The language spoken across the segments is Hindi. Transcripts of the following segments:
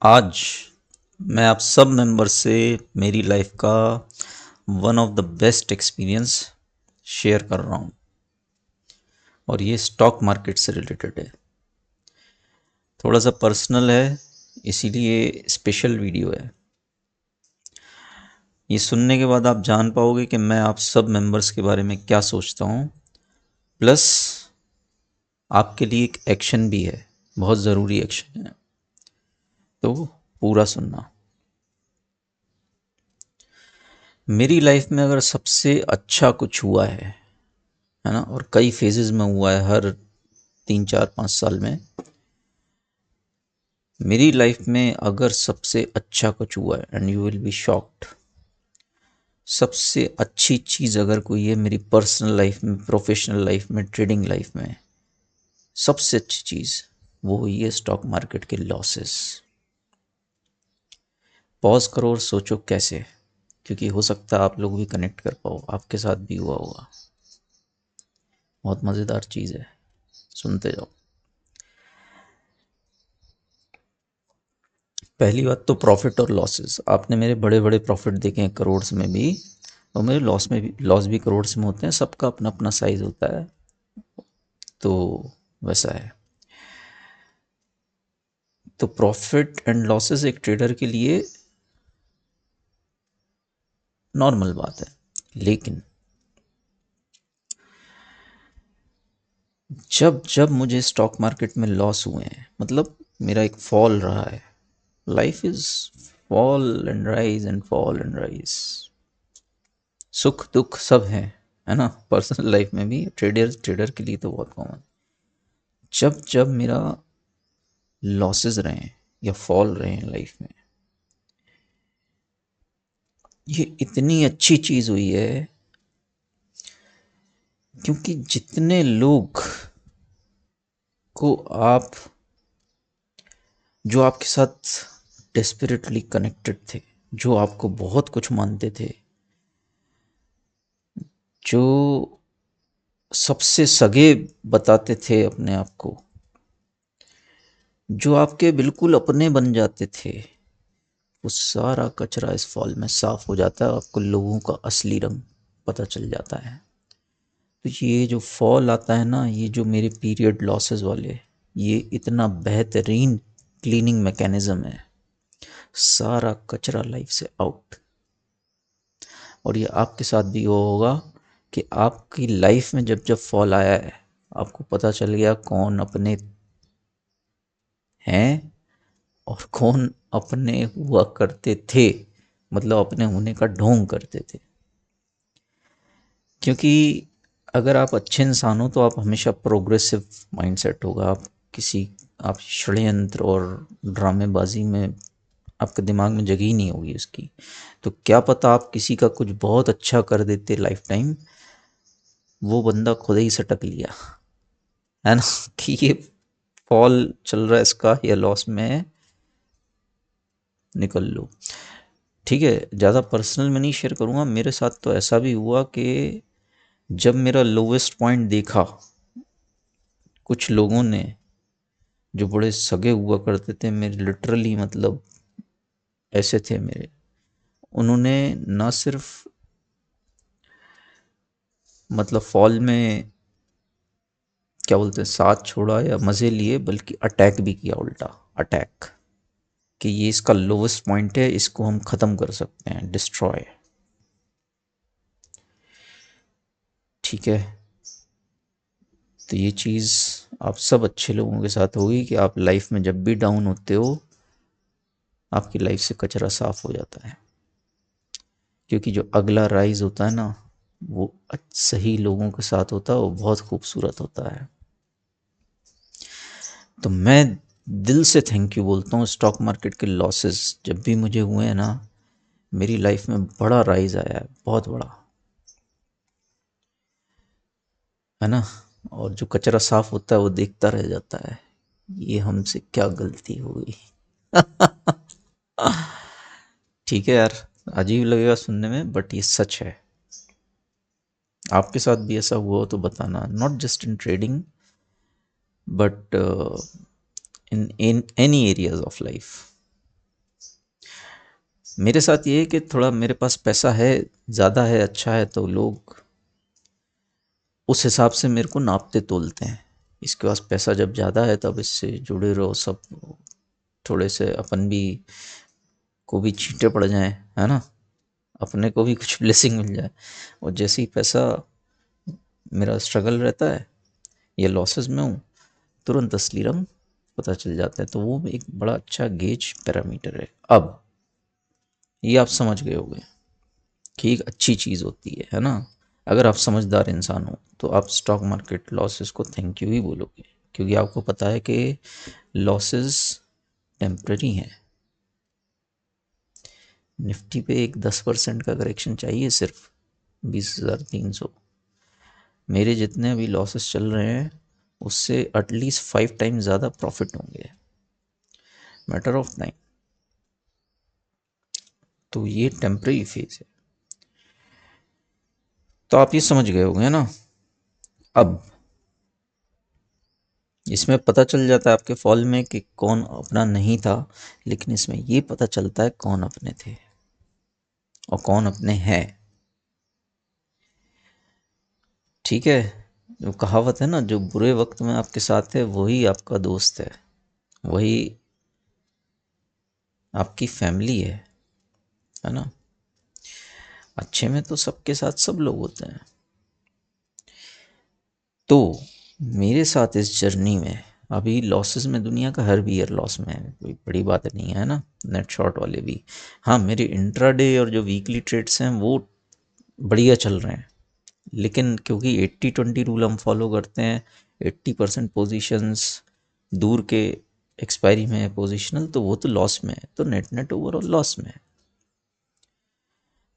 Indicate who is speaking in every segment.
Speaker 1: आज मैं आप सब मेंबर से मेरी लाइफ का one of the best experience share कर रहा हूँ और ये स्टॉक मार्केट से रिलेटेड है। थोड़ा सा पर्सनल है, इसीलिए स्पेशल वीडियो है। ये सुनने के बाद आप जान पाओगे कि मैं आप सब मेंबर्स के बारे में क्या सोचता हूँ। प्लस आपके लिए एक एक्शन भी है, बहुत ज़रूरी एक्शन है, तो पूरा सुनना। मेरी लाइफ में अगर सबसे अच्छा कुछ हुआ है ना, और कई फेजेस में हुआ है, हर 3 4 5 साल में मेरी लाइफ में अगर सबसे अच्छा कुछ हुआ है, and you will be shocked, सबसे अच्छी चीज़ अगर कोई है मेरी पर्सनल लाइफ में, प्रोफेशनल लाइफ में, ट्रेडिंग लाइफ में, सबसे अच्छी चीज़ वो हुई है स्टॉक मार्केट के लॉसेस। पॉज करो और सोचो कैसे, क्योंकि हो सकता है आप लोग भी कनेक्ट कर पाओ, आपके साथ भी हुआ होगा। बहुत मज़ेदार चीज़ है, सुनते जाओ। पहली बात तो प्रॉफिट और लॉसेस। आपने मेरे बड़े बड़े प्रॉफिट देखे हैं करोड़ में भी, और मेरे लॉस भी करोड़ में होते हैं। सबका अपना अपना साइज होता है, तो वैसा है। तो प्रॉफिट एंड लॉसेस एक ट्रेडर के लिए नॉर्मल बात है, लेकिन जब जब मुझे स्टॉक मार्केट में लॉस हुए हैं, मतलब मेरा एक फॉल रहा है। Life is fall and rise and fall and rise, सुख दुख सब है ना। पर्सनल लाइफ में भी ट्रेडर के लिए तो बहुत कॉमन। जब जब मेरा लॉसेस रहे हैं या फॉल रहे हैं लाइफ में, ये इतनी अच्छी चीज़ हुई है, क्योंकि जितने लोग को आप, जो आपके साथ डेस्परेटली कनेक्टेड थे, जो आपको बहुत कुछ मानते थे, जो सबसे सगे बताते थे अपने आप को, जो आपके बिल्कुल अपने बन जाते थे, वो सारा कचरा इस फॉल में साफ हो जाता है। आपको लोगों का असली रंग पता चल जाता है। तो ये जो फॉल आता है ना, ये जो मेरे पीरियड लॉसेस वाले, ये इतना बेहतरीन क्लीनिंग मैकेनिज्म है, सारा कचरा लाइफ से आउट। और ये आपके साथ भी वो होगा कि आपकी लाइफ में जब जब फॉल आया है, आपको पता चल गया कौन अपने हैं और कौन अपने हुआ करते थे, मतलब अपने होने का ढोंग करते थे। क्योंकि अगर आप अच्छे इंसान हो तो आप हमेशा प्रोग्रेसिव माइंडसेट होगा। आप षड्यंत्र और ड्रामेबाजी में आपके दिमाग में जगह ही नहीं होगी उसकी। तो क्या पता आप किसी का कुछ बहुत अच्छा कर देते लाइफ टाइम, वो बंदा खुद ही सटक लिया, है ना कि ये फॉल चल रहा है इसका, या लॉस में निकल लो। ठीक है, ज़्यादा पर्सनल में नहीं शेयर करूँगा। मेरे साथ तो ऐसा भी हुआ कि जब मेरा लोवेस्ट पॉइंट देखा, कुछ लोगों ने जो बड़े सगे हुआ करते थे मेरे, लिटरली मतलब ऐसे थे मेरे, उन्होंने ना सिर्फ मतलब फॉल में क्या बोलते हैं साथ छोड़ा या मज़े लिए, बल्कि अटैक भी किया, उल्टा अटैक, कि ये इसका लोवेस्ट पॉइंट है, इसको हम ख़त्म कर सकते हैं, डिस्ट्रॉय। ठीक है, तो ये चीज़ आप सब अच्छे लोगों के साथ होगी कि आप लाइफ में जब भी डाउन होते हो, आपकी लाइफ से कचरा साफ हो जाता है। क्योंकि जो अगला राइज होता है ना, वो सही लोगों के साथ होता है, वो बहुत खूबसूरत होता है। तो मैं दिल से थैंक यू बोलता हूँ। स्टॉक मार्केट के लॉसेस जब भी मुझे हुए हैं ना, मेरी लाइफ में बड़ा राइज आया है, बहुत बड़ा, है ना। और जो कचरा साफ होता है वो देखता रह जाता है, ये हमसे क्या गलती हो गई। ठीक है यार, अजीब लगेगा सुनने में, बट ये सच है। आपके साथ भी ऐसा हुआ हो तो बताना, not just in trading but in any areas of life. मेरे साथ ये है कि थोड़ा मेरे पास पैसा है, ज़्यादा है, अच्छा है, तो लोग उस हिसाब से मेरे को नापते तोलते हैं। इसके पास पैसा जब ज़्यादा है तब इससे जुड़े रहो सब, थोड़े से अपन भी को भी छींटे पड़ जाएं, है ना, अपने को भी कुछ ब्लेसिंग मिल जाए। और जैसे ही पैसा, मेरा स्ट्रगल रहता है या लॉसेस में हूँ, तुरंत असली रंग पता चल जाता है। तो वो एक बड़ा अच्छा गेज पैरामीटर है। अब ये आप समझ गए होंगे कि एक अच्छी चीज़ होती है ना। अगर आप समझदार इंसान हो तो आप स्टॉक मार्केट लॉसेस को थैंक यू ही बोलोगे, क्योंकि आपको पता है कि लॉसेस टेम्पररी हैं। निफ्टी पे एक 10% का करेक्शन चाहिए, सिर्फ 20,300। मेरे जितने अभी लॉसेस चल रहे हैं उससे एटलीस्ट 5 टाइम ज़्यादा प्रॉफिट होंगे, मैटर ऑफ टाइम। तो ये टेम्पररी फेज है। तो आप ये समझ गए होंगे ना। अब इसमें पता चल जाता है आपके फॉल में कि कौन अपना नहीं था, लेकिन इसमें ये पता चलता है कौन अपने थे और कौन अपने हैं। ठीक है। जो कहावत है ना, जो बुरे वक्त में आपके साथ है वही आपका दोस्त है, वही आपकी फैमिली है ना। अच्छे में तो सबके साथ सब लोग होते हैं। तो मेरे साथ इस जर्नी में अभी लॉसेस में, दुनिया का हर भी ईयर लॉस में है, कोई बड़ी बात नहीं है ना, नेट शॉर्ट वाले भी। हाँ, मेरे इंट्राडे और जो वीकली ट्रेड्स हैं वो बढ़िया चल रहे हैं, लेकिन क्योंकि 80-20 रूल हम फॉलो करते हैं, 80% पोजीशंस दूर के एक्सपायरी में है पोजिशनल, तो वो तो लॉस में है, तो नेट नेट ओवरऑल लॉस में है।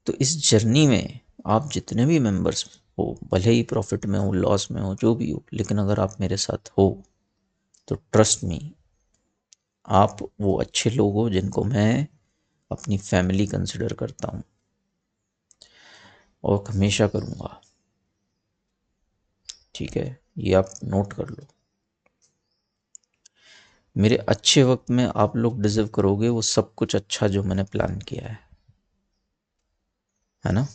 Speaker 1: तो इस जर्नी में आप जितने भी मेंबर्स हो, भले ही प्रॉफिट में हो, लॉस में हो, जो भी हो, लेकिन अगर आप मेरे साथ हो तो ट्रस्ट मी, आप वो अच्छे लोग हो जिनको मैं अपनी फैमिली कंसिडर करता हूँ और हमेशा करूँगा। ठीक है, ये आप नोट कर लो। मेरे अच्छे वक्त में आप लोग डिजर्व करोगे वो सब कुछ अच्छा जो मैंने प्लान किया है ना।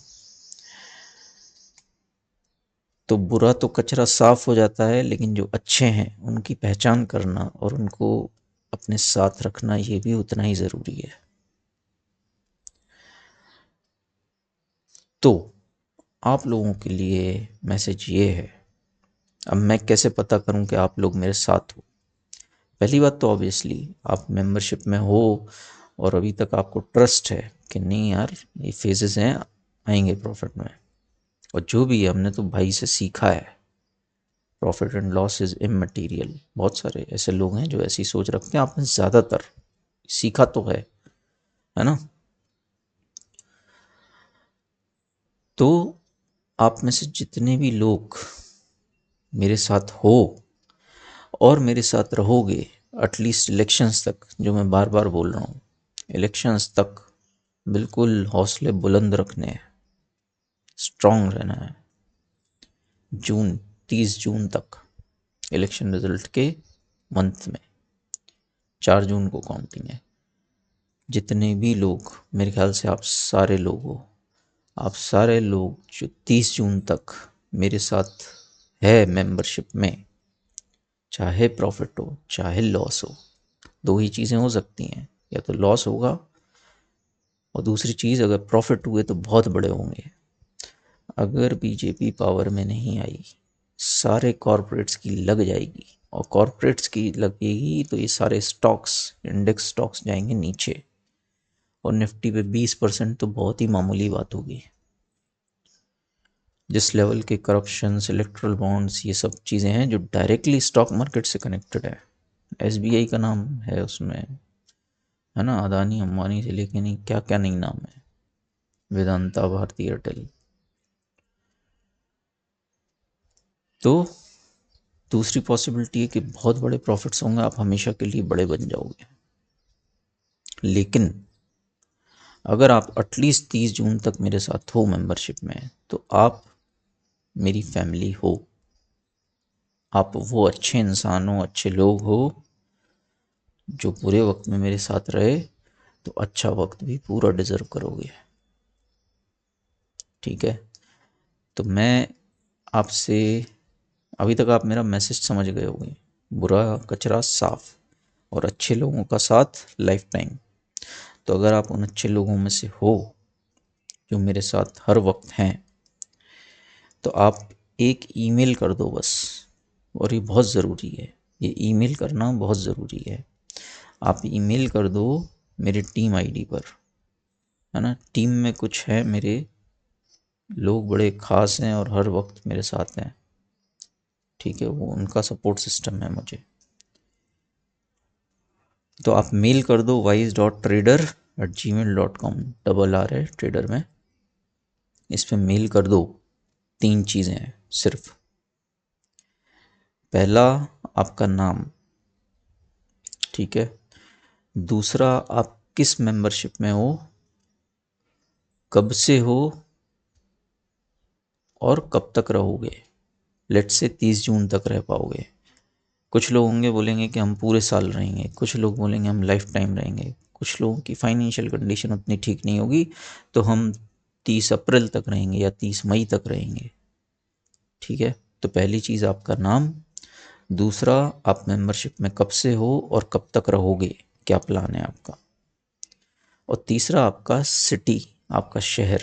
Speaker 1: तो बुरा तो कचरा साफ हो जाता है, लेकिन जो अच्छे हैं उनकी पहचान करना और उनको अपने साथ रखना ये भी उतना ही ज़रूरी है। तो आप लोगों के लिए मैसेज ये है, अब मैं कैसे पता करूं कि आप लोग मेरे साथ हो। पहली बात तो ऑब्वियसली आप मेंबरशिप में हो और अभी तक आपको ट्रस्ट है कि नहीं यार, ये फेजेस हैं, आएंगे प्रॉफिट में। और जो भी है हमने तो भाई से सीखा है, profit and loss is immaterial. बहुत सारे ऐसे लोग हैं जो ऐसी सोच रखते हैं, आपने ज़्यादातर सीखा तो है ना। तो आप में से जितने भी लोग मेरे साथ हो और मेरे साथ रहोगे एटलीस्ट इलेक्शंस तक, जो मैं बार बार बोल रहा हूँ, इलेक्शंस तक बिल्कुल हौसले बुलंद रखने हैं, स्ट्रांग रहना है। जून, 30 जून तक इलेक्शन रिजल्ट के मंथ में, 4 जून को काउंटिंग है। जितने भी लोग, मेरे ख्याल से आप सारे लोग हो, आप सारे लोग जो 30 जून तक मेरे साथ है मेंबरशिप में, चाहे प्रॉफिट हो चाहे लॉस हो, दो ही चीज़ें हो सकती हैं, या तो लॉस होगा और दूसरी चीज़ अगर प्रॉफिट हुए तो बहुत बड़े होंगे। अगर बीजेपी पावर में नहीं आई, सारे कॉरपोरेट्स की लग जाएगी, और कॉरपोरेट्स की लगेगी तो ये सारे स्टॉक्स, इंडेक्स स्टॉक्स जाएंगे नीचे, और निफ्टी पे 20% तो बहुत ही मामूली बात होगी। जिस लेवल के करप्शंस, इलेक्ट्रल बॉन्ड्स, ये सब चीज़ें हैं जो डायरेक्टली स्टॉक मार्केट से कनेक्टेड है। एसबीआई का नाम है उसमें, है ना, अदानी अंबानी से लेके नहीं क्या क्या नहीं नाम है, वेदांता, भारती एयरटेल। तो दूसरी पॉसिबिलिटी है कि बहुत बड़े प्रॉफिट्स होंगे, आप हमेशा के लिए बड़े बन जाओगे। लेकिन अगर आप एटलीस्ट 30 जून तक मेरे साथ हो मेंबरशिप में, तो आप मेरी फैमिली हो, आप वो अच्छे इंसान हो, अच्छे लोग हो जो बुरे वक्त में मेरे साथ रहे। तो अच्छा वक्त भी पूरा डिजर्व करोगे। ठीक है, तो मैं आपसे, अभी तक आप मेरा मैसेज समझ गए होंगे, बुरा कचरा साफ और अच्छे लोगों का साथ लाइफ टाइम। तो अगर आप उन अच्छे लोगों में से हो जो मेरे साथ हर वक्त हैं, तो आप एक ईमेल कर दो बस। और ये बहुत ज़रूरी है, ये ईमेल करना बहुत ज़रूरी है। आप ईमेल कर दो मेरे टीम आईडी पर, है ना। टीम में कुछ है, मेरे लोग बड़े ख़ास हैं और हर वक्त मेरे साथ हैं। ठीक है, वो उनका सपोर्ट सिस्टम है मुझे। तो आप मेल कर दो wise.trader@gmail.com, डबल आर है ट्रेडर में। इस पर मेल कर दो। 3 चीज़ें हैं सिर्फ। पहला, आपका नाम। ठीक है। दूसरा, आप किस मेंबरशिप में हो, कब से हो और कब तक रहोगे। लेट से 30 जून तक रह पाओगे। कुछ लोग होंगे बोलेंगे कि हम पूरे साल रहेंगे, कुछ लोग बोलेंगे हम लाइफ टाइम रहेंगे, कुछ लोगों की फाइनेंशियल कंडीशन उतनी ठीक नहीं होगी तो हम 30 अप्रैल तक रहेंगे या 30 मई तक रहेंगे। ठीक है, तो पहली चीज़ आपका नाम। दूसरा, आप मेंबरशिप में कब से हो और कब तक रहोगे, क्या प्लान है आपका। और तीसरा, आपका सिटी, आपका शहर।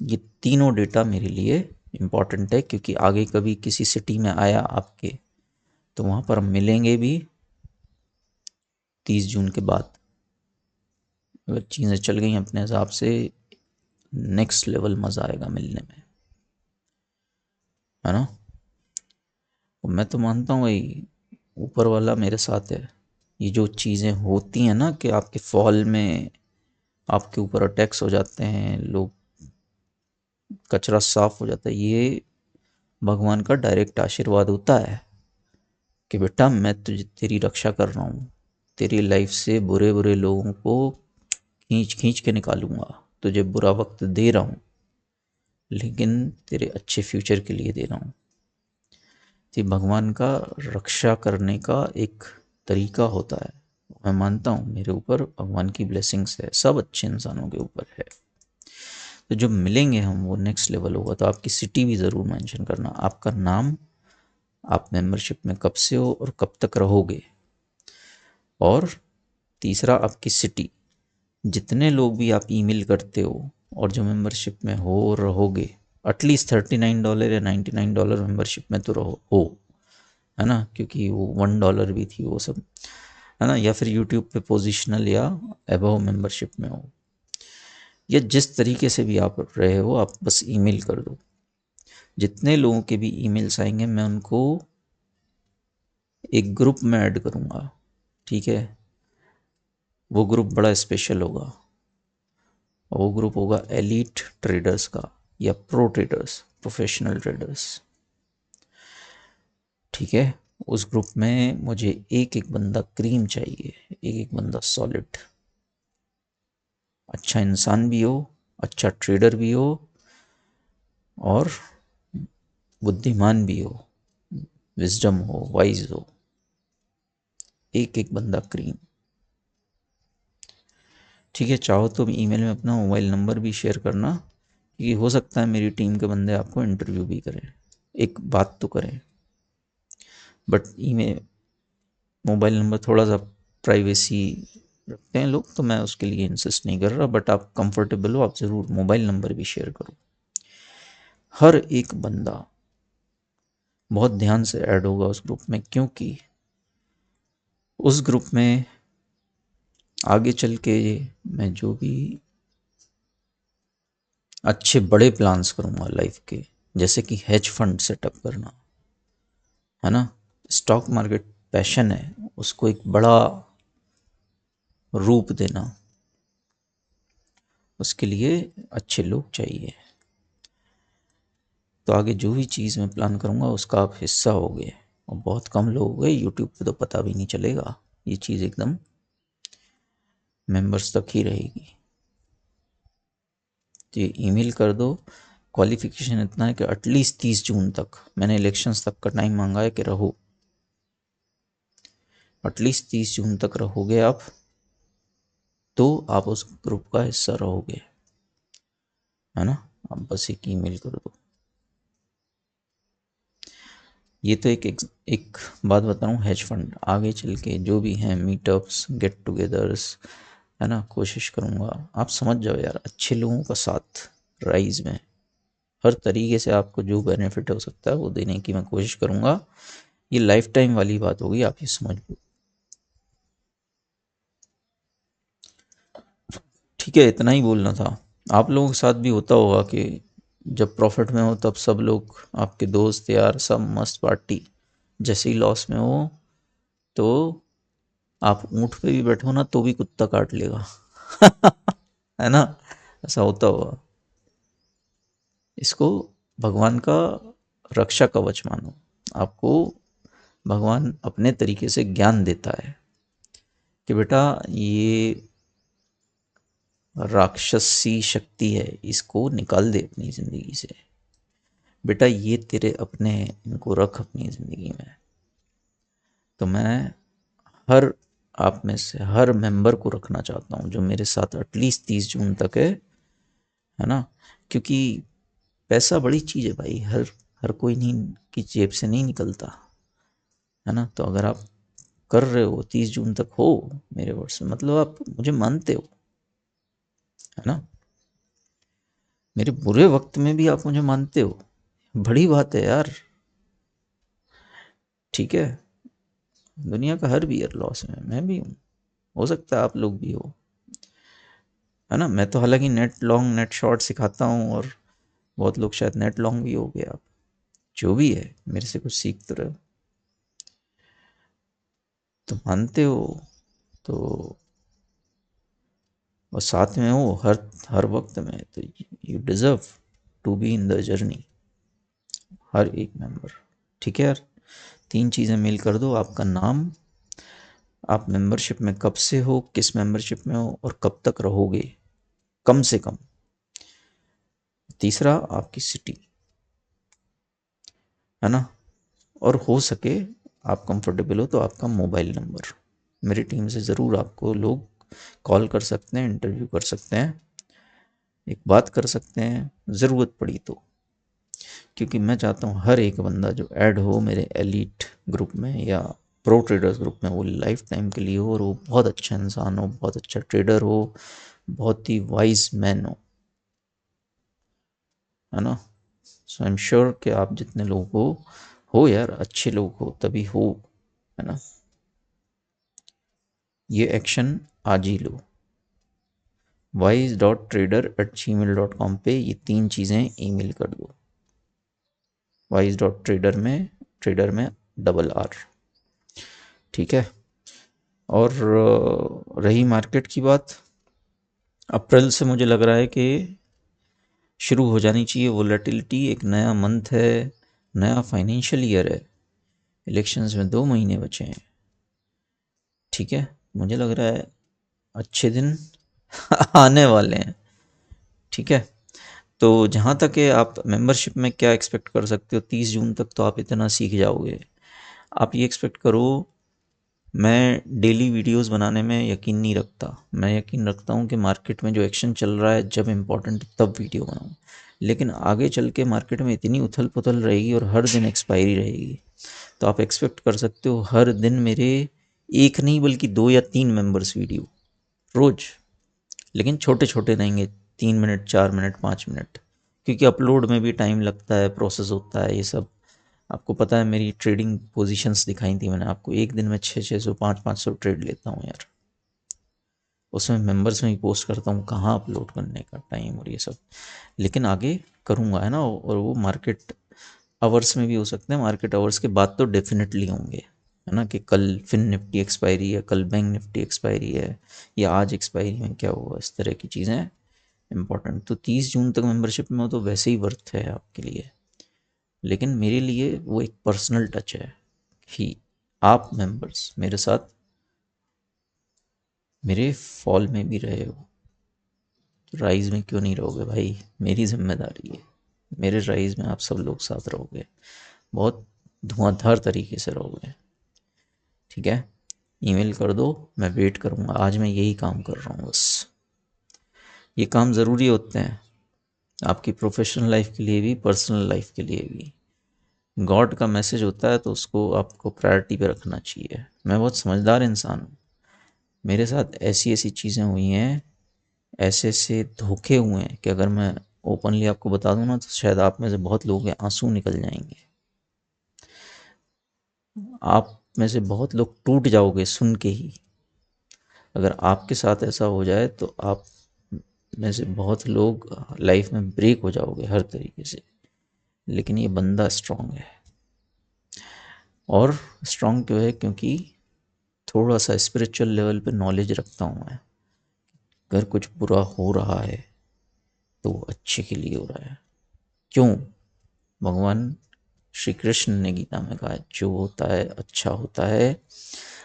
Speaker 1: ये तीनों डेटा मेरे लिए इम्पॉर्टेंट है, क्योंकि आगे कभी किसी सिटी में आया आपके, तो वहाँ पर हम मिलेंगे भी 30 जून के बाद। अगर चीज़ें चल गई अपने हिसाब से, नेक्स्ट लेवल मज़ा आएगा मिलने में, है ना। और मैं तो मानता हूँ भाई, ऊपर वाला मेरे साथ है। ये जो चीज़ें होती हैं ना कि आपके फॉल में आपके ऊपर अटैक्स हो जाते हैं लोग, कचरा साफ हो जाता है, ये भगवान का डायरेक्ट आशीर्वाद होता है कि बेटा मैं तुझे, तेरी रक्षा कर रहा हूँ, तेरी लाइफ से बुरे बुरे लोगों को खींच खींच के निकालूंगा। तुझे बुरा वक्त दे रहा हूँ, लेकिन तेरे अच्छे फ्यूचर के लिए दे रहा हूँ। तो भगवान का रक्षा करने का एक तरीका होता है। मैं मानता हूँ मेरे ऊपर भगवान की ब्लेसिंग्स है, सब अच्छे इंसानों के ऊपर है। तो जब मिलेंगे हम, वो नेक्स्ट लेवल होगा। तो आपकी सिटी भी ज़रूर मेंशन करना, आपका नाम, आप मेंबरशिप में कब से हो और कब तक रहोगे, और तीसरा आपकी सिटी। जितने लोग भी आप ईमेल करते हो और जो मेंबरशिप में हो और रहोगे, एटलीस्ट $39 या $99 मेंबरशिप में तो रहो हो, है ना, क्योंकि वो $1 भी थी वो सब, है ना। या फिर यूट्यूब पे पोजिशनल या एबव मेंबरशिप में हो, या जिस तरीके से भी आप रहे हो, आप बस ईमेल कर दो। जितने लोगों के भी ईमेल्स आएंगे मैं उनको एक ग्रुप में ऐड करूँगा। ठीक है, वो ग्रुप बड़ा स्पेशल होगा। वो ग्रुप होगा एलीट ट्रेडर्स का, या प्रो ट्रेडर्स, प्रोफेशनल ट्रेडर्स। ठीक है, उस ग्रुप में मुझे एक एक बंदा क्रीम चाहिए, एक एक बंदा सॉलिड, अच्छा इंसान भी हो, अच्छा ट्रेडर भी हो, और बुद्धिमान भी हो, विजडम हो, वाइज हो। एक एक बंदा क्रीम। ठीक है, चाहो तो ईमेल में अपना मोबाइल नंबर भी शेयर करना, क्योंकि हो सकता है मेरी टीम के बंदे आपको इंटरव्यू भी करें, एक बात तो करें। बट ईमेल, मोबाइल नंबर थोड़ा सा प्राइवेसी रखते हैं लोग, तो मैं उसके लिए इंसिस्ट नहीं कर रहा। बट आप कंफर्टेबल हो, आप ज़रूर मोबाइल नंबर भी शेयर करो। हर एक बंदा बहुत ध्यान से ऐड होगा उस ग्रुप में, क्योंकि उस ग्रुप में आगे चल के मैं जो भी अच्छे बड़े प्लान्स करूँगा लाइफ के, जैसे कि हेज फंड सेटअप करना, है ना, स्टॉक मार्केट पैशन है, उसको एक बड़ा रूप देना, उसके लिए अच्छे लोग चाहिए। तो आगे जो भी चीज़ मैं प्लान करूँगा उसका आप हिस्सा होगे, और बहुत कम लोग होंगे, यूट्यूब पे तो पता भी नहीं चलेगा। ये चीज़ एकदम मेंबर्स तक ही रहेगी। तो ये ईमेल कर दो। क्वालिफिकेशन इतना है कि एटलीस्ट 30 जून तक, मैंने इलेक्शंस तक का टाइम मांगा है कि रहो, एटलीस्ट 30 जून तक रहोगे आप, तो आप उस ग्रुप का हिस्सा रहोगे, है ना। आप बस एक ईमेल कर दो। ये तो एक बात बता रहा हूँ, हेज फंड आगे चल के जो भी हैं मीटअप्स, गेट टुगेदर्स, है ना, कोशिश करूँगा आप समझ जाओ यार, अच्छे लोगों का साथ राइज में हर तरीके से आपको जो बेनिफिट हो सकता है वो देने की मैं कोशिश करूँगा। ये लाइफ टाइम वाली बात होगी, आप ये समझ लो। ठीक है, इतना ही बोलना था। आप लोगों के साथ भी होता होगा कि जब प्रॉफिट में हो तब सब लोग, आपके दोस्त यार सब मस्त पार्टी, जैसे ही लॉस में हो तो आप ऊँट पे भी बैठो ना तो भी कुत्ता काट लेगा। है ना, ऐसा होता होगा। इसको भगवान का रक्षा कवच मानो। आपको भगवान अपने तरीके से ज्ञान देता है कि बेटा ये राक्षसी शक्ति है, इसको निकाल दे अपनी ज़िंदगी से। बेटा ये तेरे अपने हैं, इनको रख अपनी ज़िंदगी में। तो मैं हर आप में से हर मेंबर को रखना चाहता हूँ जो मेरे साथ एटलीस्ट 30 जून तक है ना। क्योंकि पैसा बड़ी चीज़ है भाई, हर हर कोई नहीं की जेब से नहीं निकलता, है ना। तो अगर आप कर रहे हो 30 जून तक हो मेरे वर्ड्स में, मतलब आप मुझे मानते हो, है ना। मेरे बुरे वक्त में भी आप मुझे मानते हो, बड़ी बात है यार। ठीक है, दुनिया का हर बियर लॉस में मैं भी हूँ, हो सकता है आप लोग भी हो, है ना। मैं तो हालांकि नेट लॉन्ग नेट शॉर्ट सिखाता हूँ, और बहुत लोग शायद नेट लॉन्ग भी हो गए। आप जो भी है मेरे से कुछ सीख तो रहे हो, तो मानते हो तो, और साथ में हो हर हर वक्त में, तो you deserve to be in the journey, हर एक मेंबर। ठीक है यार, 3 चीज़ें मेल कर दो, आपका नाम, आप मेंबरशिप में कब से हो, किस मेंबरशिप में हो, और कब तक रहोगे कम से कम। तीसरा आपकी सिटी, है ना। और हो सके आप कंफर्टेबल हो तो आपका मोबाइल नंबर, मेरी टीम से ज़रूर आपको लोग कॉल कर सकते हैं, इंटरव्यू कर सकते हैं, एक बात कर सकते हैं ज़रूरत पड़ी तो। क्योंकि मैं चाहता हूँ हर एक बंदा जो ऐड हो मेरे एलीट ग्रुप में या प्रो ट्रेडर्स ग्रुप में, वो लाइफ टाइम के लिए हो, और वो बहुत अच्छा इंसान हो, बहुत अच्छा ट्रेडर हो, बहुत ही वाइज मैन है ना। सो आई एम श्योर कि आप जितने लोग हो यार, अच्छे लोग हो तभी हो, है ना। ये एक्शन आज ही लो, wise.trader@gmail.com पे ये 3 चीज़ें ईमेल कर दो। wise.trader में, ट्रेडर में डबल आर, ठीक है। और रही मार्केट की बात, अप्रैल से मुझे लग रहा है कि शुरू हो जानी चाहिए वोलेटिलिटी। एक नया मंथ है, नया फाइनेंशियल ईयर है, इलेक्शंस में 2 महीने बचे हैं। ठीक है, मुझे लग रहा है अच्छे दिन आने वाले हैं। ठीक है, तो जहाँ तक है आप मेंबरशिप में क्या एक्सपेक्ट कर सकते हो, 30 जून तक तो आप इतना सीख जाओगे। आप ये एक्सपेक्ट करो, मैं डेली वीडियोस बनाने में यकीन नहीं रखता, मैं यकीन रखता हूँ कि मार्केट में जो एक्शन चल रहा है जब इम्पोर्टेंट तब वीडियो बनाऊँ। लेकिन आगे चल के मार्केट में इतनी उथल पुथल रहेगी और हर दिन एक्सपायरी रहेगी, तो आप एक्सपेक्ट कर सकते हो हर दिन मेरे एक नहीं बल्कि 2 या 3 मेंबर्स वीडियो रोज़। लेकिन छोटे छोटे रहेंगे, 3 मिनट, 4 मिनट, 5 मिनट, क्योंकि अपलोड में भी टाइम लगता है, प्रोसेस होता है ये सब। आपको पता है मेरी ट्रेडिंग पोजीशंस दिखाई थी मैंने आपको, एक दिन में 600 500 ट्रेड लेता हूँ यार। उसमें मेंबर्स में ही पोस्ट करता हूँ, कहाँ अपलोड करने का टाइम और ये सब। लेकिन आगे करूँगा, है ना। और वो मार्केट आवर्स में भी हो सकते हैं, मार्केट आवर्स के बाद तो डेफिनेटली होंगे, है ना। कि कल फिन निफ्टी एक्सपायरी है, कल बैंक निफ्टी एक्सपायरी है, या आज एक्सपायरी में क्या हुआ, इस तरह की चीज़ें इंपॉर्टेंट। तो 30 जून तक मेंबरशिप में हो तो वैसे ही वर्थ है आपके लिए। लेकिन मेरे लिए वो एक पर्सनल टच है कि आप मेंबर्स मेरे साथ मेरे फॉल में भी रहे हो, तो राइज में क्यों नहीं रहोगे भाई, मेरी जिम्मेदारी है। मेरे राइज में आप सब लोग साथ रहोगे, बहुत धुआंधार तरीके से रहोगे। ठीक है, ईमेल कर दो, मैं वेट करूँगा। आज मैं यही काम कर रहा हूँ बस। ये काम ज़रूरी होते हैं आपकी प्रोफेशनल लाइफ के लिए भी, पर्सनल लाइफ के लिए भी। गॉड का मैसेज होता है तो उसको आपको प्रायोरिटी पे रखना चाहिए। मैं बहुत समझदार इंसान हूँ, मेरे साथ ऐसी ऐसी चीज़ें हुई हैं, ऐसे ऐसे धोखे हुए हैं कि अगर मैं ओपनली आपको बता दूं ना तो शायद आप में से बहुत लोगों के आंसू निकल जाएंगे। आप में से बहुत लोग टूट जाओगे सुन के ही। अगर आपके साथ ऐसा हो जाए तो आप में से बहुत लोग लाइफ में ब्रेक हो जाओगे हर तरीके से। लेकिन ये बंदा स्ट्रांग है। और स्ट्रांग क्यों है? क्योंकि थोड़ा सा स्पिरिचुअल लेवल पे नॉलेज रखता हूँ मैं। अगर कुछ बुरा हो रहा है तो वो अच्छे के लिए हो रहा है। क्यों? भगवान श्री कृष्ण ने गीता में कहा है, जो होता है अच्छा होता है,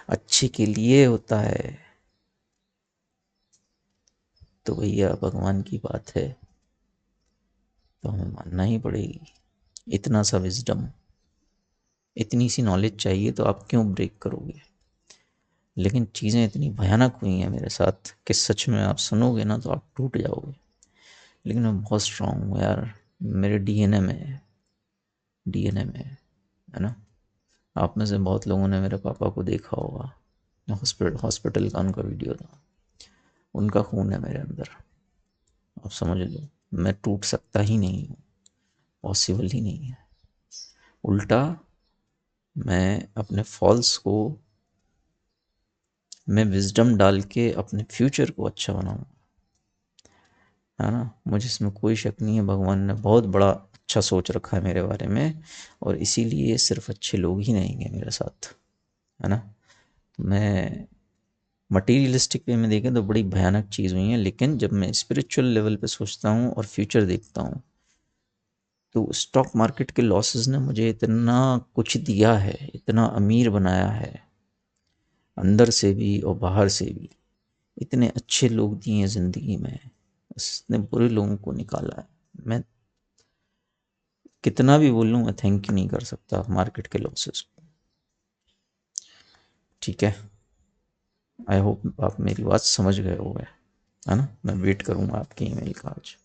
Speaker 1: अच्छे के लिए होता है। तो भैया भगवान की बात है तो हमें मानना ही पड़ेगी। इतना सा विजडम, इतनी सी नॉलेज चाहिए तो आप क्यों ब्रेक करोगे? लेकिन चीज़ें इतनी भयानक हुई हैं मेरे साथ कि सच में आप सुनोगे ना तो आप टूट जाओगे। लेकिन मैं बहुत स्ट्रांग हूँ यार, मेरे डीएनए में है, डीएनए में है ना। आप में से बहुत लोगों ने मेरे पापा को देखा होगा, हॉस्पिटल का उनका वीडियो था। उनका खून है मेरे अंदर। आप समझ लो, मैं टूट सकता ही नहीं हूँ, पॉसिबल ही नहीं है। उल्टा मैं अपने फॉल्स को, मैं विजडम डाल के अपने फ्यूचर को अच्छा बनाऊँ, है ना। मुझे इसमें कोई शक नहीं है, भगवान ने बहुत बड़ा अच्छा सोच रखा है मेरे बारे में। और इसीलिए सिर्फ अच्छे लोग ही नहीं हैं मेरे साथ, है ना। तो मैं मटीरियलिस्टिक वे में देखें तो बड़ी भयानक चीज़ हुई है, लेकिन जब मैं स्पिरिचुअल लेवल पे सोचता हूँ और फ्यूचर देखता हूँ तो स्टॉक मार्केट के लॉसेस ने मुझे इतना कुछ दिया है, इतना अमीर बनाया है, अंदर से भी और बाहर से भी। इतने अच्छे लोग दिए हैं ज़िंदगी में, उसने बुरे लोगों को निकाला है। मैं कितना भी बोलूँ, मैं थैंक यू नहीं कर सकता मार्केट के लॉसेस को। ठीक है, आई होप आप मेरी बात समझ गए होंगे, है ना। मैं वेट करूँगा आपकी ईमेल का आज।